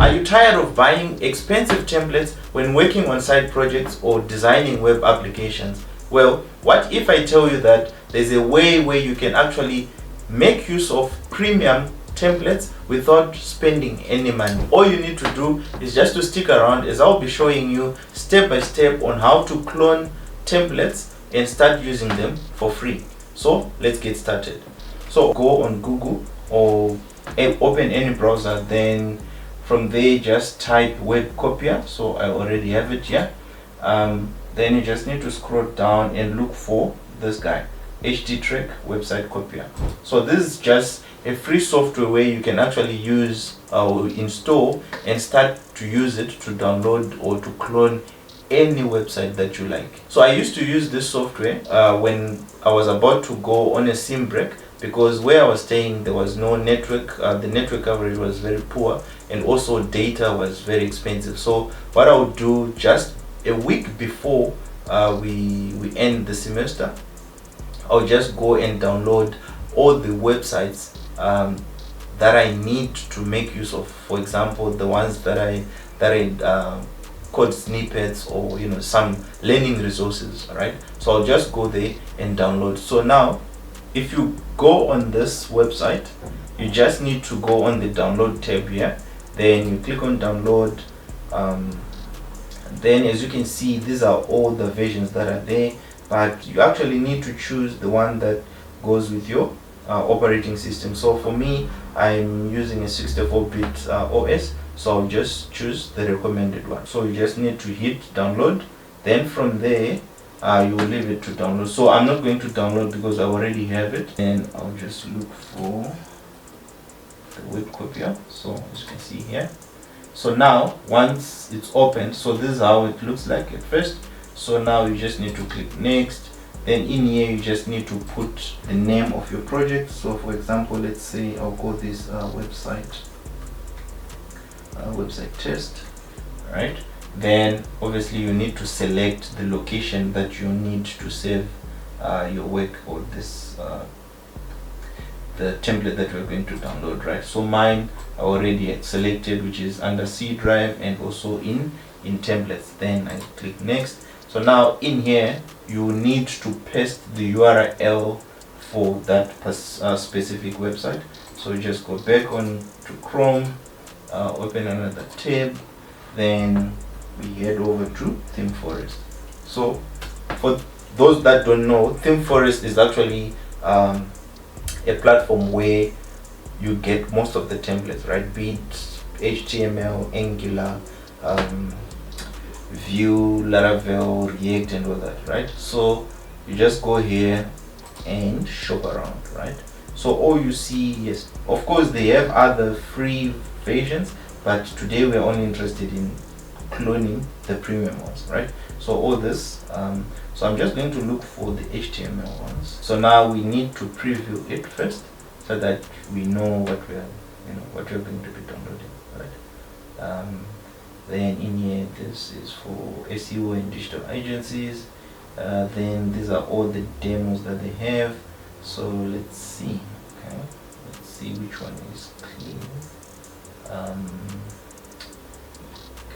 Are you tired of buying expensive templates when working on side projects or designing web applications? Well, what if I tell you that there's a way where you can actually make use of premium templates without spending any money? All you need to do is just to stick around, as I'll be showing you step by step on how to clone templates and start using them for free. So let's get started. So go on Google or open any browser, then from there just type web copier. So I already have it here. Then you just need to scroll down and look for this guy, HTTrack website copier. So this is just a free software where you can actually use or install and start to use it to download or to clone any website that you like. So I used to use this software when I was about to go on a SIM break, because where I was staying there was no network. The network coverage was very poor, and also data was very expensive. So what I would do, just a week before we end the semester, I'll just go and download all the websites that I need to make use of. For example, the ones that I code snippets, or some learning resources, right? So I'll just go there and download. So now if you go on this website, you just need to go on the download tab here, then you click on download. Then as you can see, these are all the versions that are there, but you actually need to choose the one that goes with your operating system. So for me, I'm using a 64-bit OS, so I'll just choose the recommended one. So you just need to hit download, then from there you will leave it to download. So I'm not going to download because I already have it, and I'll just look for the web copier. So as you can see here, so now once it's opened, so this is how it looks like at first. So now you just need to click next. Then in here you just need to put the name of your project. So for example, let's say I'll call this website test, right? Then obviously you need to select the location that you need to save your work, or this the template that we're going to download, right? So mine I already selected, which is under C drive and also in templates. Then I click next. So now in here you need to paste the URL for that specific website. So you just go back on to Chrome, open another tab, then we head over to ThemeForest. So for those that don't know, ThemeForest is actually a platform where you get most of the templates, right? Be it HTML, Angular, Vue, Laravel, React, and all that, right? So you just go here and shop around, right? So all you see, yes, of course they have other free versions, but today we're only interested in cloning the premium ones, right? So all this, so I'm just going to look for the HTML ones. So now we need to preview it first, so that we know what we're going to be downloading, right? Then in here, this is for SEO and digital agencies. Then these are all the demos that they have. So let's see. Okay, let's see which one is clean.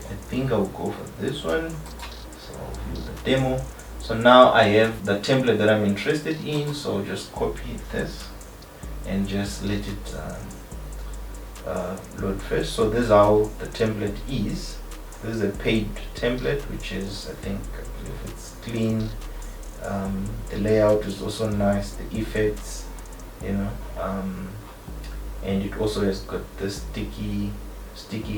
I think I'll go for this one. So I'll view the demo. So now I have the template that I'm interested in. So I'll just copy this and just let it load first. So this is how the template is. This is a paid template, which is, I believe it's clean. The layout is also nice, the effects, and it also has got the sticky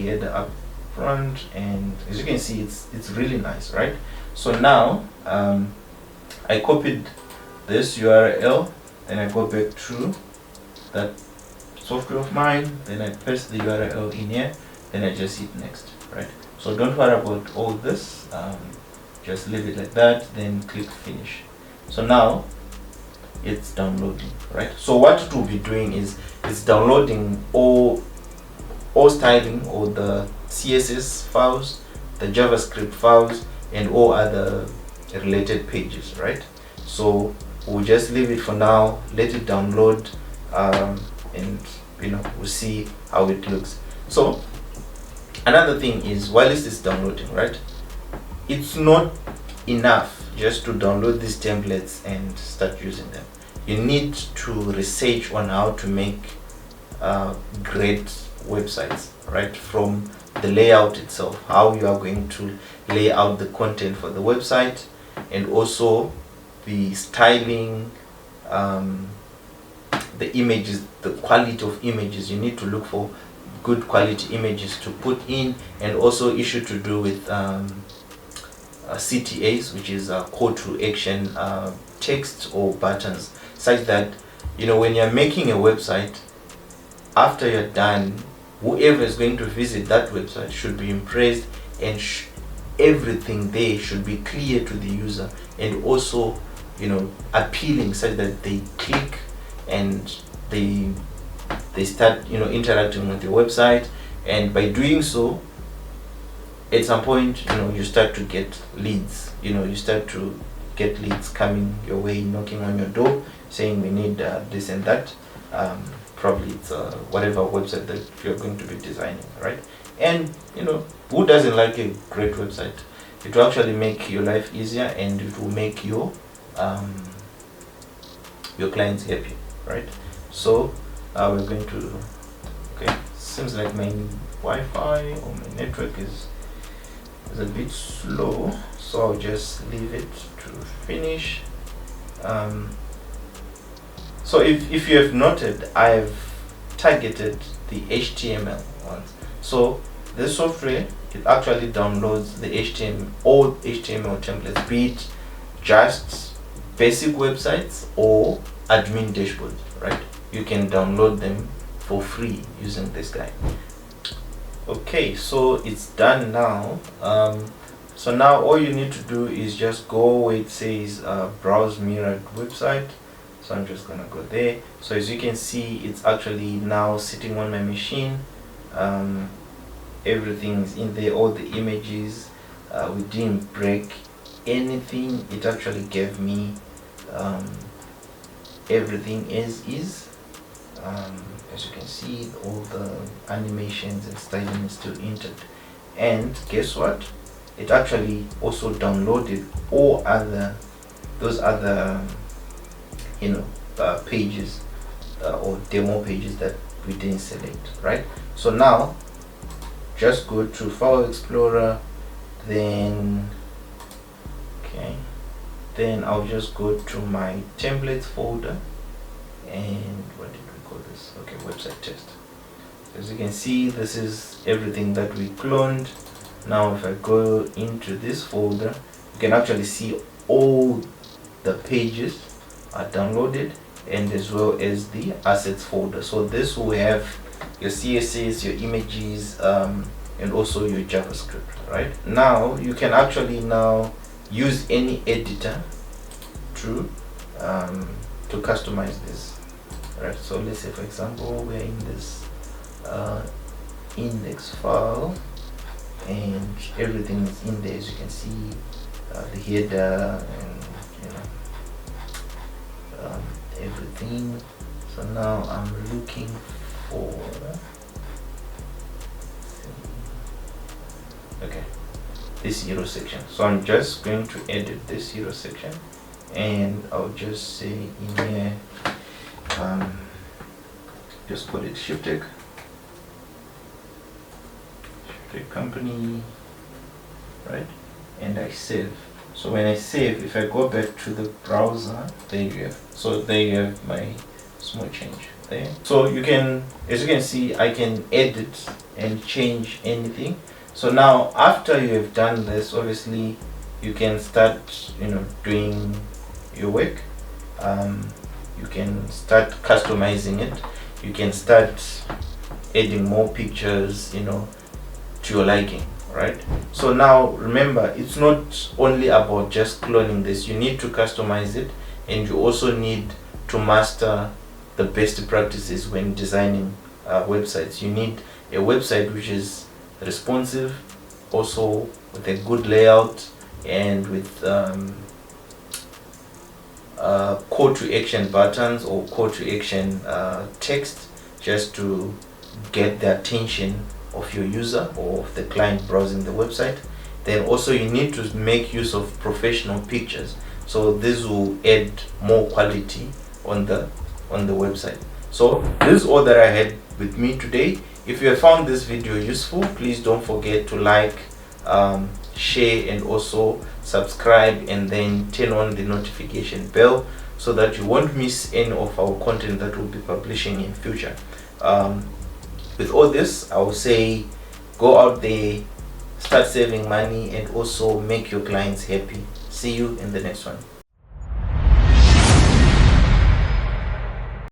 header up front, and as you can see, it's really nice, right? So now I copied this URL, then I go back to that software of mine, then I paste the URL in here, then I just hit next, right? So don't worry about all this, just leave it like that, then click finish. So now it's downloading, right? So what it will be doing is it's downloading all styling, or the CSS files, the JavaScript files, and all other related pages, right? So we'll just leave it for now, let it download, and we'll see how it looks. So Another thing is, while this is downloading, right, it's not enough just to download these templates and start using them. You need to research on how to make great websites, right? From the layout itself, how you are going to lay out the content for the website, and also the styling, the images, the quality of images. You need to look for good quality images to put in, and also issue to do with CTAs, which is call to action text or buttons, such that, you know, when you're making a website, after you're done, whoever is going to visit that website should be impressed, and everything there should be clear to the user, and also, you know, appealing, such that they click and they start, you know, interacting with your website. And by doing so, at some point, you know, you start to get leads. You know, you start to get leads coming your way, knocking on your door, saying we need this and that. Probably it's whatever website that you're going to be designing, right? And, you know, who doesn't like a great website? It will actually make your life easier, and it will make your clients happy, right? So we're going to, okay, seems like my Wi-Fi or my network is a bit slow, so I'll just leave it to finish. So if you have noted, I've targeted the HTML ones. So this software, it actually downloads the HTML, all HTML templates, be it just basic websites or admin dashboards, right? You can download them for free using this guy. Okay, so it's done now. So now all you need to do is just go where it says browse mirrored website. So I'm just gonna go there. So as you can see, it's actually now sitting on my machine. Everything is in there, all the images. We didn't break anything. It actually gave me everything as is. As you can see, all the animations and styling is still entered. And guess what? It actually also downloaded all those other you know, pages or demo pages that we didn't select, right? So now just go to File Explorer, then I'll just go to my templates folder, and what did we call this? Okay, website test. As you can see, this is everything that we cloned. Now if I go into this folder, you can actually see all the pages are downloaded, and as well as the assets folder. So this will have your CSS, your images, and also your JavaScript, right? Now you can actually now use any editor to customize this, right? So let's say, for example, we're in this index file, and everything is in there. As you can see, the header and, you know, everything. So now I'm looking for, okay, this hero section. So I'm just going to edit this hero section, and I'll just say in here, just call it Shiftech company, right? And I save. So when I save, if I go back to the browser, there you have. So there you have my small change there. So you can, as you can see, I can edit and change anything. So now after you have done this, obviously you can start, you know, doing your work. You can start customizing it. You can start adding more pictures, you know, to your liking, right? So now remember, it's not only about just cloning this. You need to customize it, and you also need to master the best practices when designing websites. You need a website which is responsive, also with a good layout, and with call to action buttons or call to action text, just to get the attention of your user or of the client browsing the website. Then also you need to make use of professional pictures, so this will add more quality on the website. So this is all that I had with me today. If you have found this video useful, please don't forget to like, share, and also subscribe, and then turn on the notification bell so that you won't miss any of our content that we'll be publishing in future. With all this, I will say go out there, start saving money, and also make your clients happy. See you in the next one.